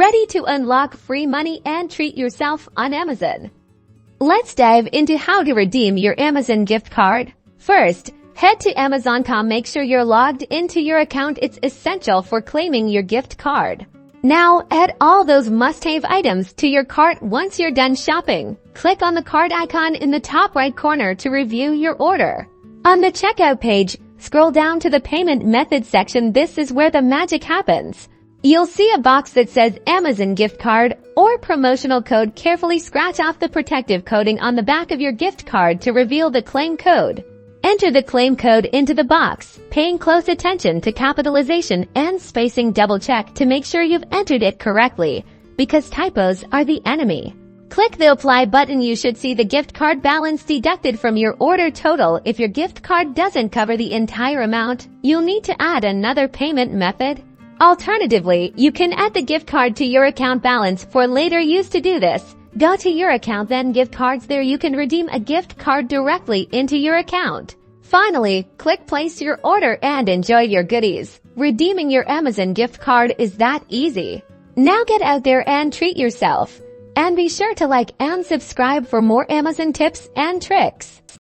ready to unlock free money and treat yourself on Amazon. Let's dive into how to redeem your Amazon gift card. First, head to Amazon.com. Make sure you're logged into your account. It's essential for claiming your gift card. Now, add all those must-have items to your cart. Once you're done shopping, click on the cart icon in the top right corner to review your order. On the checkout page, scroll down to the payment method section. This is where the magic happens. You'll see a box that says Amazon gift card or promotional code. Carefully scratch off the protective coating on the back of your gift card to reveal the claim code. Enter the claim code into the box, paying close attention to capitalization and spacing. Double check to make sure you've entered it correctly, because typos are the enemy. Click the apply button. You should see the gift card balance deducted from your order total. If your gift card doesn't cover the entire amount, you'll need to add another payment method. Alternatively, you can add the gift card to your account balance for later use. To do this, go to your account, then gift cards. There you can redeem a gift card directly into your account. Finally, click place your order and enjoy your goodies. Redeeming your Amazon gift card is that easy. Now get out there and treat yourself. And be sure to like and subscribe for more Amazon tips and tricks.